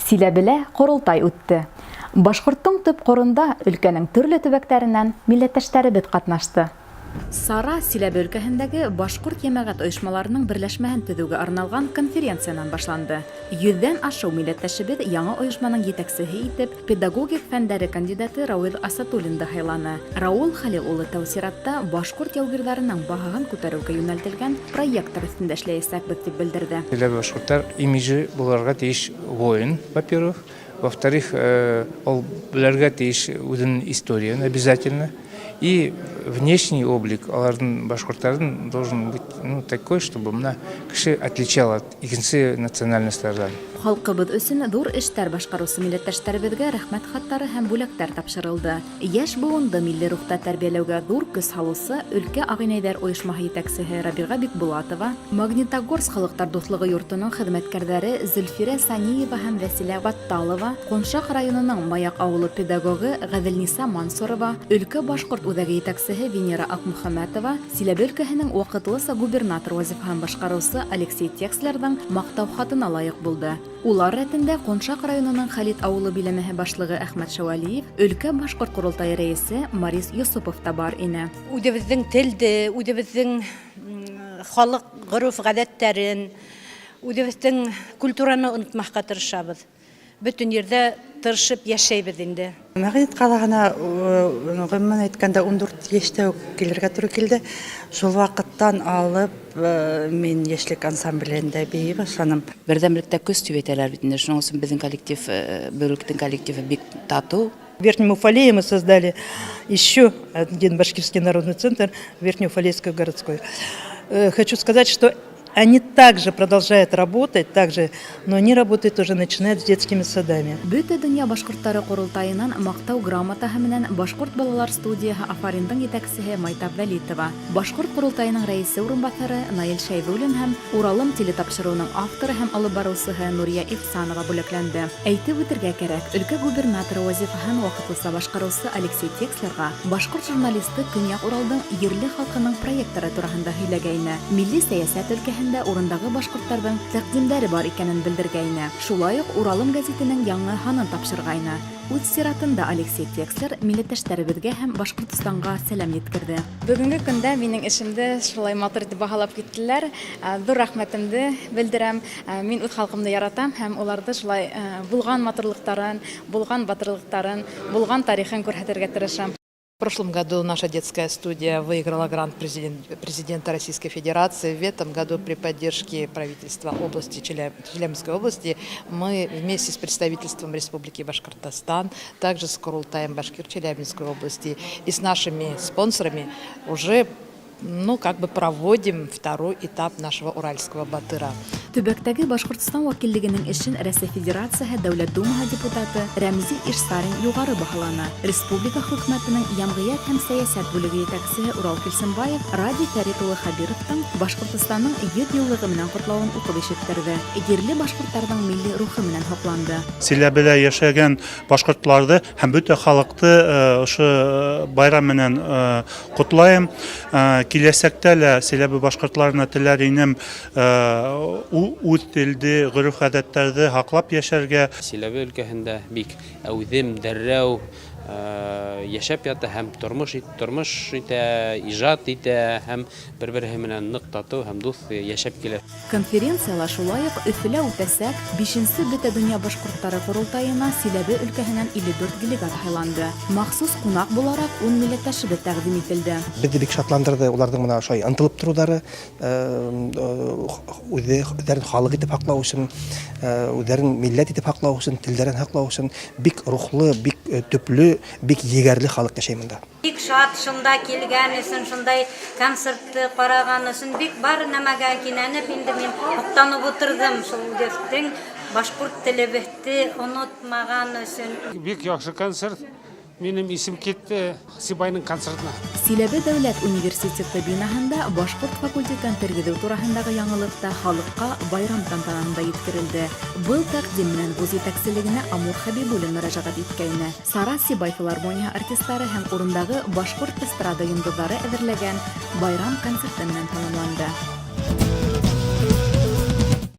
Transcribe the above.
Силәбелә ҡоролтай үтте. Башҡорттың төп ҡорында өлкәнең төрлө төбәктәренән милләттәштәребеҙ ҡатнашты. Сара Силәбе өлкәһендәге башҡорт йәмәғәт ойошмаларының берләшмәһен төҙөүгә арналған конференциянан башланды. 100-дән ашыу милләттәшебеҙ яңы ойошманың етәксеһе итеп педагогик фәндәре кандидаты Рауил Асатуллинды һайланы. Раул Хәлил улы тәү сиратта башҡорт яугирҙарының баһаһын күтәреүгә йүнәлтелгән проекттар өҫтөндә эшләйәсәкбеҙ дип белдерҙе. Силәбе башҡорттар имиджи булырға тейеш воин, во-первых. Во-вторых, ол белергә тейеш үҙенең историяны обязательно. И внешний облик башкорттардың должен быть такой, чтобы мына кеше отличал от икенче национальностьтардан. Халҡыбыҙ өсөн ҙур эштәр башҡарыусы милләттәштәребеҙгә рәхмәт хаттары һәм бүләктәр тапшырылды. Йәш быуынды милли рухта тәрбиәләүгә ҙур көс һалыусы өлкә ағинәйҙәр ойошмаһы етәксеһе Рабиға Бикбулатова, Магнитогорск халыҡтар дуҫлығы йортоноң хеҙмәткәрҙәре Зөлфирә Саниева һәм Вәсилә Батталова, Ҡоншаҡ районының Маяҡ ауылы педагогы Ғәҙелниса Мансурова, өлкә башҡорт үҙәге етәксеһе Венера Аҡмөхәмәтова, Силәбе өлкәһенең ваҡытлыса губернатор вазифаһын башҡарыусы Алексей Текслерҙың маҡтау хатына лайыҡ булды. Улар рәтендә Ҡоншаҡ районының Хәлит ауылы биләмәһе башлығы Әхмәт Шәүәлиев, өлкә башҡорт ҡоролтайы рәйесе Марис Йосопов та бар ине. Үҙебеҙҙең телде, үҙебеҙҙең халыҡ ғөрөф-ғәҙәттәрен, үҙебеҙҙең культураны онотмаҫҡа тырышабыҙ. Бөтөн ерҙә тырышып йәшәйбеҙ инде. Мәғлет ҡалаһына ғөмүмән әйткәндә 14 йәштә үк килергә туры килде. Шул ваҡыттан алып мин йәшлек ансамблендә бейей башланым. Берҙәмлектә көс тип әйтәләр бит инде. Шуның өсөн беҙҙең коллектив, бөлектең коллективы бик татыу. В Верхнем Уфалее мы создали еще один башкирский народный центр, Верхнеуфалейскую городскую. Хочу сказать, что они также продолжают работать, но они работают уже, начинают с детскими садами. Бөтә дөнья башҡорттары ҡоролтайынан маҡтау грамотаһы менән башҡорт балалар студияһы Афариндың етәксеһе Майтап Вәлитова, башҡорт ҡоролтайының рәйесе урынбаҫары Наил Шәйҙуллин һәм Уралым телетапшырыуының авторы һәм алып барыусыһы Нурия Ихсанова бүләкләнде. Әйтеп үтергә кәрәк, өлкә губернаторы вазифаһын ваҡытлыса башҡарыусы Алексей Текслерға башҡорт журналисты Көньяҡ Уралдың ерле халҡының проекттары тураһында һөйләгәйне. Милли сәйәсәт өлкәһендә урындағы башҡорттарҙың тәҡдимдәре бар икәнен белдергәйне. Шулай уҡ Уралым гәзитенең яңы һанын тапшырғайны. Үҙ сиратында Алексей Текслер милләттәштәребеҙгә һәм Башҡортостанға сәләм еткерҙе. Бөгөнгө көндә минең эшемде шулай матур итеп баһалап киттеләр. Ҙур рәхмәтемде белдерәм. Мин үҙ халҡымды яратам һәм уларҙы шулай булған матурлыҡтарын, булған батырлыҡтарын, булған тарихын күрһәтергә тырышам. В прошлом году наша детская студия выиграла грант президента Российской Федерации. В этом году при поддержке правительства области Челябинской области мы вместе с представительством Республики Башкортостан, также с Курултаем Башкир Челябинской области и с нашими спонсорами уже проводим второй этап нашего Уральского батыра. Төбәктәге Башҡортостан вәкиллегенең эшен Рәсәй Федерацияһы Дәүләт Думаһы депутаты Рәмзи Ишсарин юғары баһаланы. Республика хөкүмәтенең йәмғиәт һәм сәйәсәт бүлеге етәксеһе Урал Килсенбаев Ради Фәрит улы Хәбировтың Башҡортостанның 100 йыллығы менән ҡотлауын уҡып ишеттерҙе. Ерле башҡорттарҙың милли рухы менән һаҡланды. Силәбелә йәшәгән башҡортларҙы һәм бөтә халыҡты ошо байрам менән ҡотлайым. Киләсәктә лә Силәбе башҡортларына теләр инем үҙ телде, ғөрөф-ғәҙәттәрҙе һаҡлап йәшәргә. Силәбе өлкәһендә бик әүҙем, дәррәү йәшәп ята һәм тормош итә, ижад итә һәм бер-береһе менән ныҡ татыу һәм дуҫ йәшәп килә. Конференцияла шулай уҡ Өфөлә үтәсәк 5-нсе Бөтә донъя башҡорттары ҡоролтайына Силәбе өлкәһенән 54 делегат һайланды. Махсус ҡунаҡ булараҡ 10 милләттәшебеҙ тәҡдим ителде. Беҙҙе бик шатландырҙы уларҙың мына ошой ынтылып тороуҙары, үҙҙәрен халыҡ итеп һаҡлау өсөн, үҙҙәрен милләт итеп һаҡлау өсөн, телдәрен һаҡлау өсөн бик рухлы, бик төплө, бик егәрле халыҡ йәшәй бында. Бик шат шунда килгән өсөн, шундай концертты ҡараған өсөн бик бар нәмәгә кинәнеп инде мин һоҡтанып ултырҙым. Шул үҙебеҙҙең башҡорт телебеҙҙе онотмаған өсөн. Бик яҡшы концерт. Минем исем китте Сибайның концертына. Силәбе дәүләт университеты бинаһында башҡорт факультетын тергеҙеү тураһындағы яңылыҡта халыҡҡа байрам тантанаһында еткерелде. Был тәҡдим менән вуз етәкселегенә Амур Хәбибуллин мөрәжәғәт иткәйне. Сара Сибай филармонияһы артистары һәм урындағы башҡорт эстрада йондоҙҙары әҙерләгән байрам концерты менән тамамланды.